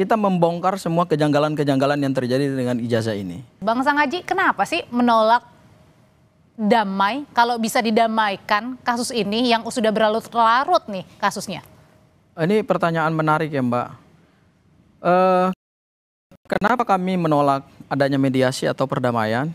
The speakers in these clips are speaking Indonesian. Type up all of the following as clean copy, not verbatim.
kita membongkar semua kejanggalan-kejanggalan yang terjadi dengan ijazah ini. Bang Sang Haji, kenapa sih menolak damai kalau bisa didamaikan kasus ini yang sudah berlarut-larut nih kasusnya? Ini pertanyaan menarik ya Mbak. Kenapa kami menolak adanya mediasi atau perdamaian?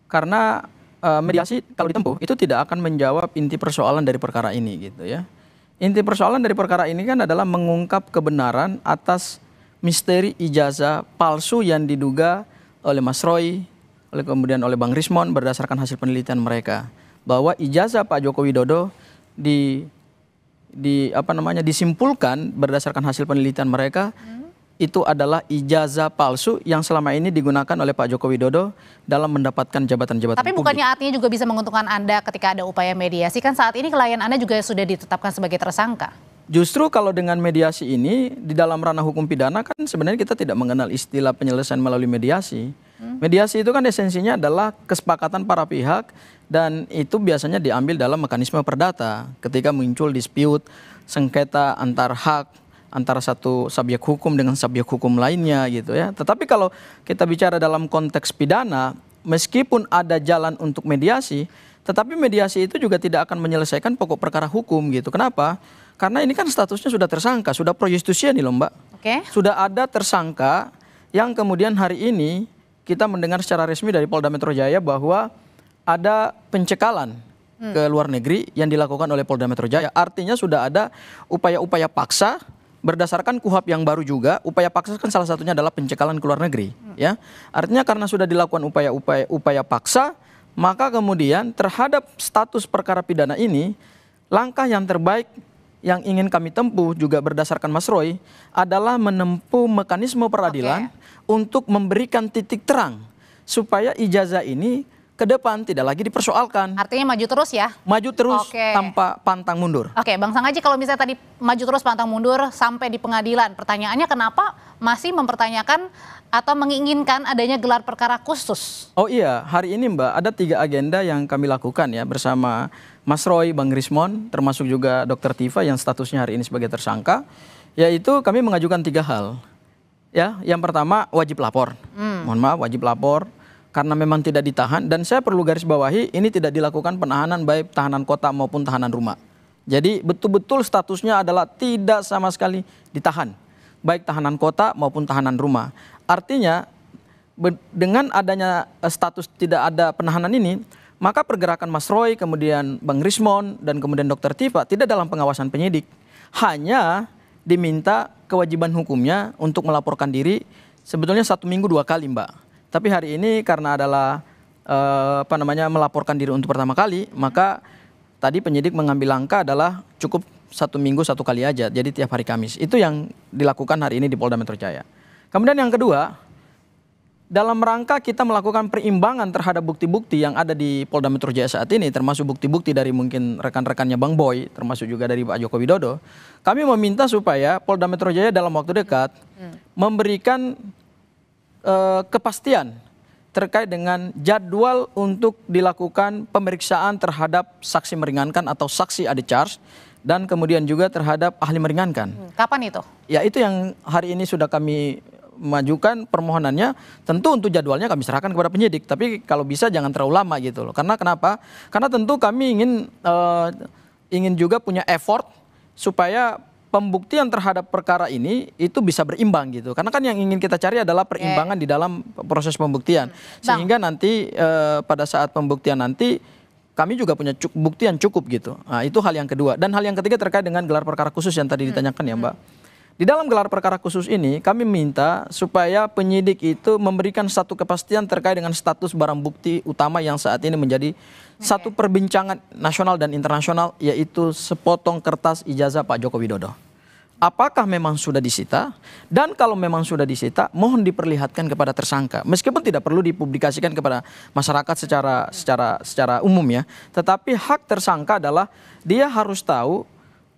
Karena mediasi kalau ditempuh itu tidak akan menjawab inti persoalan dari perkara ini gitu ya. Inti persoalan dari perkara ini kan adalah mengungkap kebenaran atas misteri ijazah palsu yang diduga oleh Mas Roy, kemudian oleh Bang Rismon berdasarkan hasil penelitian mereka, bahwa ijazah Pak Joko Widodo disimpulkan berdasarkan hasil penelitian mereka itu adalah ijazah palsu yang selama ini digunakan oleh Pak Joko Widodo dalam mendapatkan jabatan-jabatan Tapi publik. bukannya artinya juga bisa menguntungkan Anda ketika ada upaya mediasi, kan saat ini klien Anda juga sudah ditetapkan sebagai tersangka. Justru kalau dengan mediasi ini di dalam ranah hukum pidana kan sebenarnya kita tidak mengenal istilah penyelesaian melalui mediasi. Mediasi itu kan esensinya adalah kesepakatan para pihak dan itu biasanya diambil dalam mekanisme perdata ketika muncul dispute, sengketa antar hak antara satu subjek hukum dengan subjek hukum lainnya gitu ya. Tetapi kalau kita bicara dalam konteks pidana, meskipun ada jalan untuk mediasi, tetapi mediasi itu juga tidak akan menyelesaikan pokok perkara hukum gitu. Kenapa? Karena ini kan statusnya sudah tersangka, sudah pro justisia nih loh Mbak. Oke. Sudah ada tersangka yang kemudian hari ini kita mendengar secara resmi dari Polda Metro Jaya bahwa ada pencekalan ke luar negeri yang dilakukan oleh Polda Metro Jaya. Artinya sudah ada upaya-upaya paksa berdasarkan KUHP yang baru juga. Upaya paksa kan salah satunya adalah pencekalan ke luar negeri. Ya, artinya karena sudah dilakukan upaya paksa, maka kemudian terhadap status perkara pidana ini, langkah yang terbaik yang ingin kami tempuh juga berdasarkan Mas Roy adalah menempuh mekanisme peradilan untuk memberikan titik terang supaya ijazah ini ke depan tidak lagi dipersoalkan. Artinya maju terus ya? Maju terus tanpa pantang mundur. Oke, Bang Sang Haji, kalau misalnya tadi maju terus pantang mundur sampai di pengadilan, pertanyaannya kenapa masih mempertanyakan atau menginginkan adanya gelar perkara khusus? Oh iya, hari ini Mbak ada 3 agenda yang kami lakukan ya bersama Mas Roy, Bang Rismon, termasuk juga Dr. Tifa yang statusnya hari ini sebagai tersangka, yaitu kami mengajukan 3 hal. Ya, yang pertama wajib lapor. Mohon maaf, wajib lapor karena memang tidak ditahan, dan saya perlu garis bawahi ini tidak dilakukan penahanan baik tahanan kota maupun tahanan rumah. Jadi betul-betul statusnya adalah tidak sama sekali ditahan, baik tahanan kota maupun tahanan rumah. Artinya dengan adanya status tidak ada penahanan ini, maka pergerakan Mas Roy, kemudian Bang Rismon, dan kemudian Dr. Tifa tidak dalam pengawasan penyidik. Hanya diminta kewajiban hukumnya untuk melaporkan diri sebetulnya 1 minggu 2 kali Mbak. Tapi hari ini karena adalah melaporkan diri untuk pertama kali, maka tadi penyidik mengambil langkah adalah cukup 1 minggu 1 kali aja, jadi tiap hari Kamis. Itu yang dilakukan hari ini di Polda Metro Jaya. Kemudian yang kedua, dalam rangka kita melakukan perimbangan terhadap bukti-bukti yang ada di Polda Metro Jaya saat ini, termasuk bukti-bukti dari mungkin rekan-rekannya Bang Boy, termasuk juga dari Pak Joko Widodo, kami meminta supaya Polda Metro Jaya dalam waktu dekat memberikan kepastian terkait dengan jadwal untuk dilakukan pemeriksaan terhadap saksi meringankan atau saksi ade charge, dan kemudian juga terhadap ahli meringankan. Kapan itu? Ya, itu yang hari ini sudah kami majukan permohonannya. Tentu untuk jadwalnya kami serahkan kepada penyidik, tapi kalau bisa jangan terlalu lama gitu loh. Karena kenapa? Karena tentu kami ingin juga punya effort supaya pembuktian terhadap perkara ini itu bisa berimbang gitu. Karena kan yang ingin kita cari adalah perimbangan di dalam proses pembuktian. Sehingga nanti pada saat pembuktian nanti kami juga punya bukti yang cukup gitu. Nah, itu hal yang kedua. Dan hal yang ketiga terkait dengan gelar perkara khusus yang tadi ditanyakan ya Mbak. Di dalam gelar perkara khusus ini kami minta supaya penyidik itu memberikan satu kepastian terkait dengan status barang bukti utama yang saat ini menjadi satu perbincangan nasional dan internasional, yaitu sepotong kertas ijazah Pak Joko Widodo. Apakah memang sudah disita? Dan kalau memang sudah disita, mohon diperlihatkan kepada tersangka. Meskipun tidak perlu dipublikasikan kepada masyarakat secara umum ya. Tetapi hak tersangka adalah dia harus tahu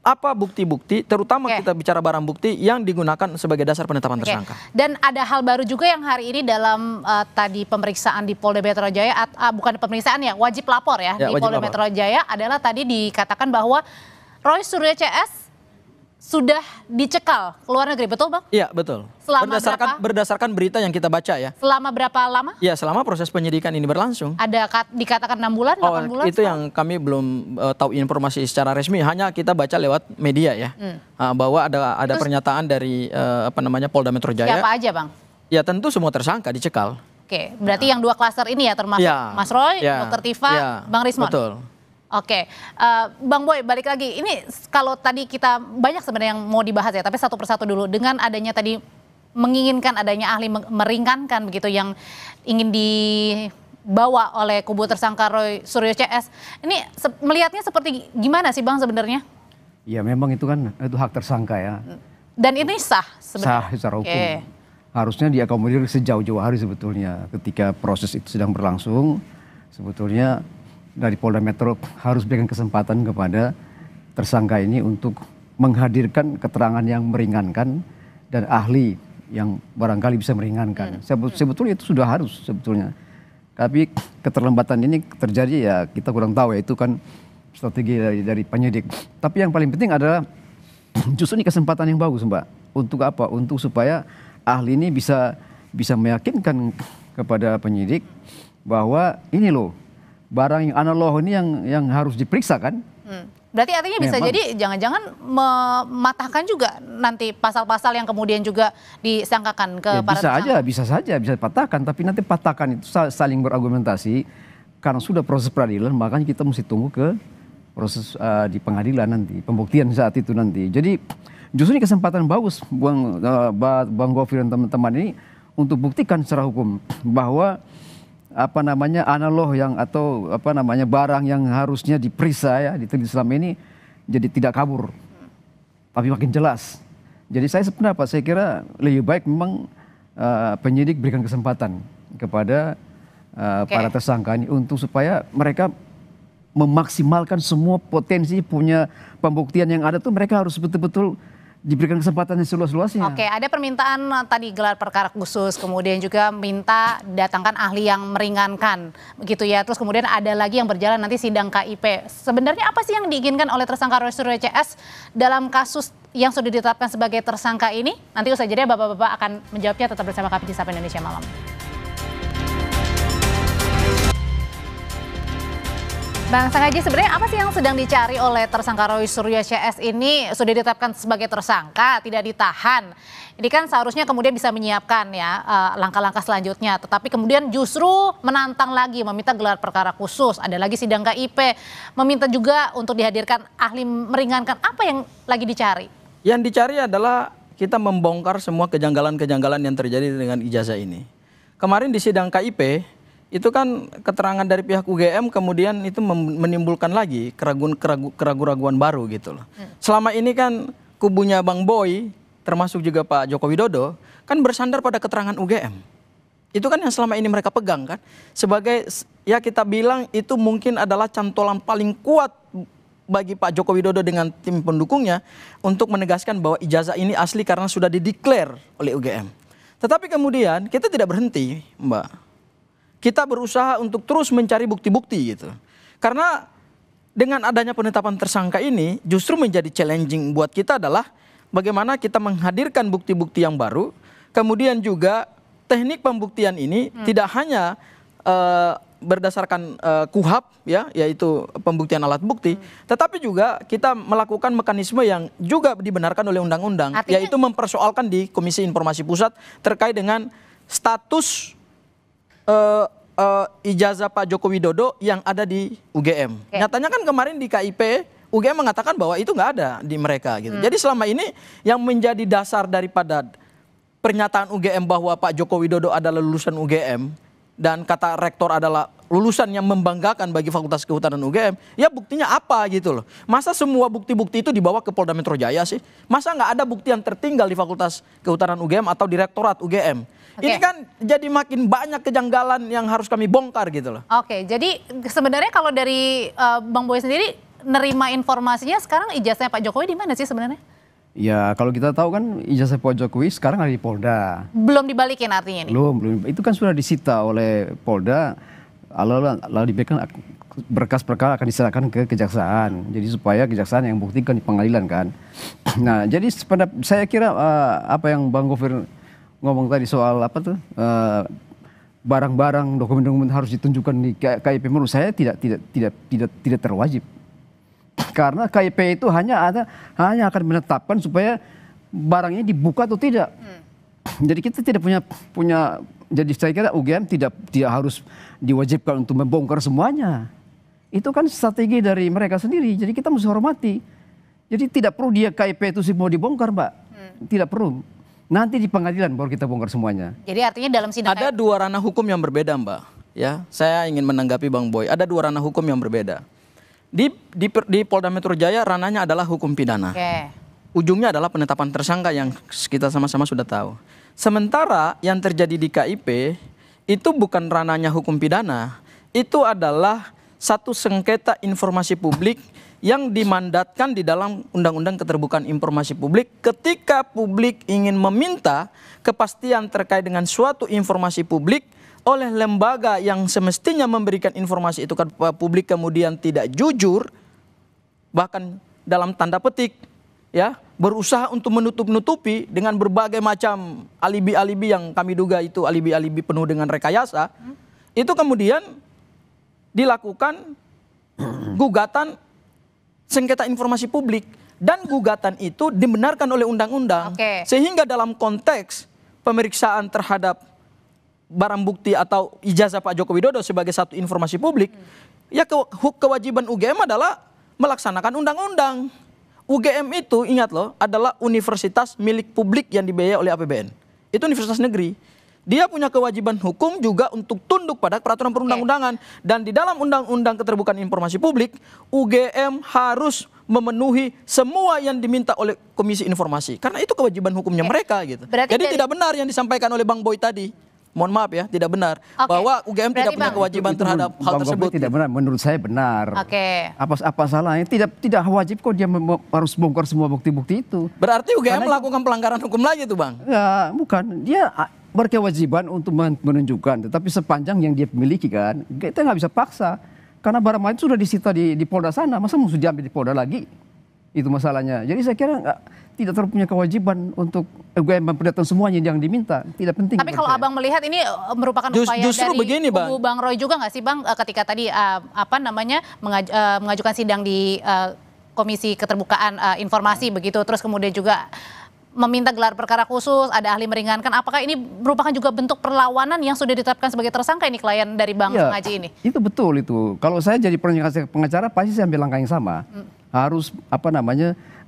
apa bukti-bukti, terutama kita bicara barang bukti yang digunakan sebagai dasar penetapan tersangka. Dan ada hal baru juga yang hari ini dalam tadi pemeriksaan di Polda Metro Jaya, bukan pemeriksaan ya, wajib lapor ya, di Polda Metro Jaya adalah tadi dikatakan bahwa Roy Suryo CS sudah dicekal ke luar negeri, betul Bang? Iya, betul. Selama Berdasarkan berita yang kita baca ya. Selama berapa lama? Ya, selama proses penyidikan ini berlangsung. Ada dikatakan 6 bulan, 8 bulan? Itu yang kami belum tahu informasi secara resmi, hanya kita baca lewat media ya. Bahwa ada pernyataan dari Polda Metro Jaya. Siapa aja Bang? Ya tentu semua tersangka dicekal. Oke, berarti yang 2 klaster ini ya, termasuk Mas Roy, Dr. Tifa, Bang Rismon? Betul. Oke, Bang Boy balik lagi. Ini kalau tadi kita banyak sebenarnya yang mau dibahas ya, tapi satu persatu dulu. Dengan adanya tadi menginginkan adanya ahli meringankan begitu yang ingin dibawa oleh kubu tersangka Roy Suryo CS. Ini melihatnya seperti gimana sih Bang sebenarnya? Ya memang itu kan itu hak tersangka ya. Dan ini sah sebenarnya? Sah secara hukum. Harusnya diakomodir sejauh-jauh hari sebetulnya. Ketika proses itu sedang berlangsung, sebetulnya dari Polda Metro harus berikan kesempatan kepada tersangka ini untuk menghadirkan keterangan yang meringankan dan ahli yang barangkali bisa meringankan. Sebetulnya itu sudah harus sebetulnya. Tapi keterlambatan ini terjadi ya kita kurang tahu ya, itu kan strategi dari penyidik. Tapi yang paling penting adalah justru ini kesempatan yang bagus Mbak. Untuk apa? Untuk supaya ahli ini bisa meyakinkan kepada penyidik bahwa ini loh barang yang analog ini yang harus diperiksa kan. Berarti artinya bisa jadi jangan-jangan mematahkan juga nanti pasal-pasal yang kemudian juga disangkakan ke para tersangka. Bisa saja bisa patahkan, tapi nanti patahkan itu saling berargumentasi karena sudah proses peradilan, makanya kita mesti tunggu ke proses di pengadilan nanti, pembuktian saat itu nanti. Jadi justru ini kesempatan bagus Bang Gofir dan teman-teman ini untuk buktikan secara hukum bahwa analog yang atau barang yang harusnya diperiksa ya diteliti selama ini jadi tidak kabur, tapi makin jelas. Jadi saya sependapat, saya kira lebih baik memang penyidik berikan kesempatan kepada para tersangka ini untuk supaya mereka memaksimalkan semua potensi punya pembuktian yang ada tuh, mereka harus betul-betul diberikan kesempatan yang seluas-luasnya. Oke, ada permintaan tadi gelar perkara khusus, kemudian juga minta datangkan ahli yang meringankan, begitu ya. Terus kemudian ada lagi yang berjalan nanti sidang KIP. Sebenarnya apa sih yang diinginkan oleh tersangka Roy Suryo CS dalam kasus yang sudah ditetapkan sebagai tersangka ini? Nanti usai jeda Bapak-bapak akan menjawabnya, tetap bersama kami di Sapa Indonesia Malam. Bang Sanggaji, sebenarnya apa sih yang sedang dicari oleh tersangka Roy Suryo CS ini? Sudah ditetapkan sebagai tersangka, tidak ditahan. Ini kan seharusnya kemudian bisa menyiapkan ya langkah-langkah selanjutnya. Tetapi kemudian justru menantang lagi, meminta gelar perkara khusus. Ada lagi sidang KIP, meminta juga untuk dihadirkan ahli meringankan. Apa yang lagi dicari? Yang dicari adalah kita membongkar semua kejanggalan-kejanggalan yang terjadi dengan ijazah ini. Kemarin di sidang KIP, itu kan keterangan dari pihak UGM kemudian itu menimbulkan lagi keraguan-keraguan baru gitu loh. Selama ini kan kubunya Bang Boy termasuk juga Pak Joko Widodo kan bersandar pada keterangan UGM. Itu kan yang selama ini mereka pegang kan sebagai ya kita bilang itu mungkin adalah cantolan paling kuat bagi Pak Joko Widodo dengan tim pendukungnya untuk menegaskan bahwa ijazah ini asli karena sudah dideklar oleh UGM. Tetapi kemudian kita tidak berhenti, Mbak. Kita berusaha untuk terus mencari bukti-bukti gitu. Karena dengan adanya penetapan tersangka ini justru menjadi challenging buat kita adalah bagaimana kita menghadirkan bukti-bukti yang baru. Kemudian juga teknik pembuktian ini tidak hanya berdasarkan KUHP ya, yaitu pembuktian alat bukti, tetapi juga kita melakukan mekanisme yang juga dibenarkan oleh undang-undang, yaitu mempersoalkan di Komisi Informasi Pusat terkait dengan status ijazah Pak Joko Widodo yang ada di UGM. Nyatanya kan kemarin di KIP UGM mengatakan bahwa itu nggak ada di mereka gitu. Jadi selama ini yang menjadi dasar daripada pernyataan UGM bahwa Pak Joko Widodo adalah lulusan UGM dan kata rektor adalah lulusan yang membanggakan bagi Fakultas Kehutanan UGM, ya buktinya apa gitu loh. Masa semua bukti-bukti itu dibawa ke Polda Metro Jaya sih? Masa nggak ada bukti yang tertinggal di Fakultas Kehutanan UGM atau di Rektorat UGM? Ini kan jadi makin banyak kejanggalan yang harus kami bongkar gitu loh. Oke, jadi sebenarnya kalau dari Bang Boy sendiri nerima informasinya sekarang ijazahnya Pak Jokowi di mana sih sebenarnya? Ya kalau kita tahu kan ijazah Pak Jokowi sekarang ada di Polda. Belum dibalikin artinya nih? Belum. Itu kan sudah disita oleh Polda, lalu diberikan berkas perkara akan diserahkan ke kejaksaan. Jadi supaya kejaksaan yang buktikan di pengadilan kan. Nah, jadi saya kira apa yang Bang Gofir ngomong tadi soal apa tuh barang-barang dokumen-dokumen harus ditunjukkan di KIP, menurut saya tidak terwajib. Karena KIP itu hanya akan menetapkan supaya barangnya dibuka atau tidak. Jadi kita tidak punya jadi saya kira UGM tidak harus diwajibkan untuk membongkar semuanya. Itu kan strategi dari mereka sendiri. Jadi kita mesti hormati. Jadi tidak perlu dia KIP itu sih mau dibongkar, Mbak. Tidak perlu. Nanti di pengadilan baru kita bongkar semuanya. Jadi artinya dalam sidang ada dua ranah hukum yang berbeda, Mbak. Ya, saya ingin menanggapi Bang Boy. Ada dua ranah hukum yang berbeda. Di Polda Metro Jaya ranahnya adalah hukum pidana. Ujungnya adalah penetapan tersangka yang kita sama-sama sudah tahu. Sementara yang terjadi di KIP itu bukan ranahnya hukum pidana. Itu adalah satu sengketa informasi publik yang dimandatkan di dalam Undang-Undang Keterbukaan Informasi Publik ketika publik ingin meminta kepastian terkait dengan suatu informasi publik oleh lembaga yang semestinya memberikan informasi itu ke publik kemudian tidak jujur, bahkan dalam tanda petik ya berusaha untuk menutup-nutupi dengan berbagai macam alibi-alibi yang kami duga itu alibi-alibi penuh dengan rekayasa, itu kemudian dilakukan gugatan sengketa informasi publik dan gugatan itu dibenarkan oleh undang-undang. Sehingga dalam konteks pemeriksaan terhadap barang bukti atau ijazah Pak Joko Widodo sebagai satu informasi publik, ya kewajiban UGM adalah melaksanakan undang-undang. UGM itu ingat loh adalah universitas milik publik yang dibiayai oleh APBN. Itu universitas negeri. Dia punya kewajiban hukum juga untuk tunduk pada peraturan perundang-undangan. Dan di dalam Undang-Undang Keterbukaan Informasi Publik, UGM harus memenuhi semua yang diminta oleh Komisi Informasi. Karena itu kewajiban hukumnya mereka gitu. Jadi tidak benar yang disampaikan oleh Bang Boy tadi. Mohon maaf ya, tidak benar bahwa UGM tidak punya kewajiban terhadap hal tersebut. Tidak benar, menurut saya benar. Apa salahnya? Tidak wajib kok dia harus bongkar semua bukti-bukti itu. Berarti UGM melakukan pelanggaran hukum lagi tuh, Bang? Ya, bukan. Dia berkewajiban untuk menunjukkan, tetapi sepanjang yang dia miliki kan, kita nggak bisa paksa. Karena barang itu sudah disita di Polda sana, masa mesti diambil di Polda lagi? Itu masalahnya. Jadi saya kira tidak terpunya kewajiban untuk UGM memperlihatkan semuanya yang diminta. Tidak penting. Tapi kalau Abang melihat ini merupakan upaya justru dari begini, kubu Bang Roy juga nggak sih, Bang, ketika tadi mengajukan sidang di Komisi Keterbukaan Informasi begitu, terus kemudian juga meminta gelar perkara khusus, ada ahli meringankan. Apakah ini merupakan juga bentuk perlawanan yang sudah ditetapkan sebagai tersangka ini klien dari Bang Ngaji ini? Itu betul itu. Kalau saya jadi pengacara pasti saya ambil langkah yang sama. Harus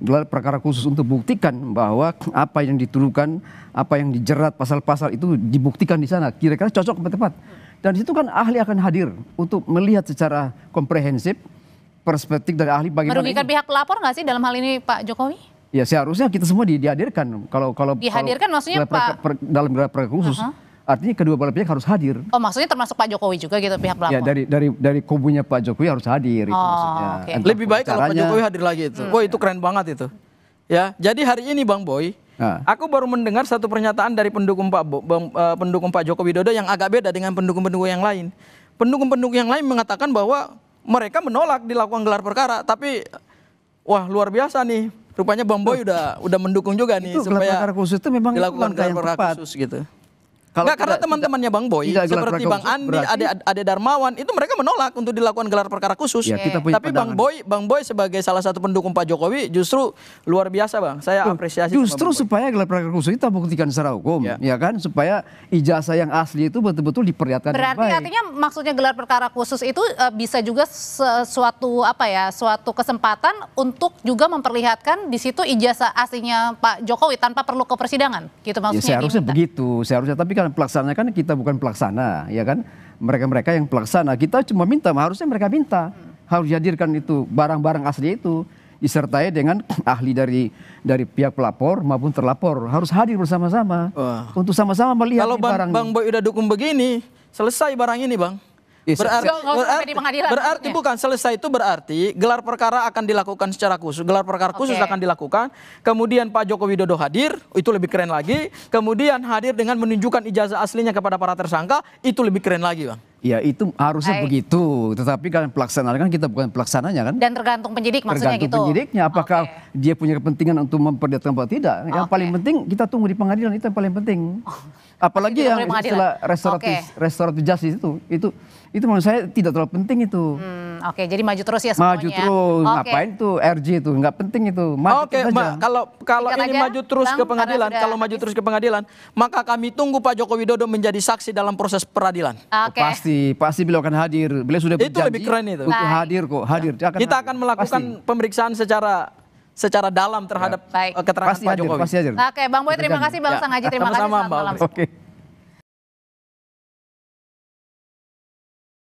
gelar perkara khusus untuk buktikan bahwa apa yang dituduhkan, apa yang dijerat pasal-pasal itu dibuktikan di sana. Kira-kira cocok atau tepat. Dan di situ kan ahli akan hadir untuk melihat secara komprehensif perspektif dari ahli bagaimana. Merugikan pihak pelapor nggak sih dalam hal ini Pak Jokowi? Ya seharusnya kita semua dihadirkan. Kalau dihadirkan maksudnya Pak dalam gelar perkara khusus, artinya kedua belah pihak harus hadir. Oh, maksudnya termasuk Pak Jokowi juga gitu pihak pelapor? Ya dari kubunya Pak Jokowi harus hadir. Itu maksudnya. Lebih baik kalau Pak Jokowi hadir lagi itu. Itu keren banget itu. Ya, jadi hari ini Bang Boy, aku baru mendengar satu pernyataan dari pendukung Pak Joko Widodo yang agak beda dengan pendukung-pendukung yang lain. Pendukung-pendukung yang lain mengatakan bahwa mereka menolak dilakukan gelar perkara, tapi wah luar biasa nih. Rupanya Bang Boy udah mendukung juga nih itu supaya gelar khusus itu memang dilakukan gelar perkara khusus gitu. Karena teman-temannya Bang Boy seperti Bang Andi, Ade Darmawan itu mereka menolak untuk dilakukan gelar perkara khusus. Ya, tapi Bang Boy sebagai salah satu pendukung Pak Jokowi justru luar biasa, Bang. Saya apresiasi. Justru supaya gelar perkara khusus itu buktikan secara hukum, ya kan, supaya ijazah yang asli itu betul-betul diperlihatkan. Berarti artinya maksudnya gelar perkara khusus itu bisa juga suatu kesempatan untuk juga memperlihatkan di situ ijazah aslinya Pak Jokowi tanpa perlu ke persidangan, gitu maksudnya. Ya, seharusnya begitu, tapi kan pelaksananya kan kita bukan pelaksana, ya kan, mereka yang pelaksana, kita cuma minta, harusnya mereka minta harus dihadirkan itu barang-barang asli itu disertai dengan ahli dari pihak pelapor maupun terlapor harus hadir bersama-sama untuk sama-sama melihat barang. Bang Boy udah dukung begini, selesai barang ini, Bang. Berarti bukan selesai itu berarti gelar perkara akan dilakukan secara khusus. Gelar perkara khusus akan dilakukan. Kemudian Pak Joko Widodo hadir, itu lebih keren lagi. Kemudian hadir dengan menunjukkan ijazah aslinya kepada para tersangka, itu lebih keren lagi, Bang. Ya itu harusnya Baik. begitu, tetapi kan pelaksanaan kan kita bukan pelaksananya kan. Dan tergantung penyidik maksudnya Tergantung gitu. penyidiknya apakah Oke. dia punya kepentingan untuk memperlihatkan atau tidak. Yang Oke. paling penting kita tunggu di pengadilan, itu yang paling penting. Apalagi Masih yang ditunggu di pengadilan. istilah restoratif justice itu menurut saya tidak terlalu penting itu. Oke, jadi maju terus ya semuanya. Maju terus, Oke. ngapain tuh RJ itu, nggak penting itu. Maju Oke, terus aja. kalau Singkat ini aja, maju terus Bang, ke pengadilan, karena sudah kalau maju habis. terus ke pengadilan, maka kami tunggu Pak Joko Widodo menjadi saksi dalam proses peradilan. Oke. Pasti beliau akan hadir. Beliau sudah Itu berjanji lebih keren itu. untuk Baik. hadir kok, hadir. Dia Kita hadir. akan melakukan Pasti. pemeriksaan secara dalam terhadap Baik. keterangan Pasti Pak hadir, Jokowi. pasti hadir. Oke, Bang Boy terima Kita kasih, Bang Ya. Sang Haji terima kasih Sama-sama, selamat Mbak malam. Olga. Oke.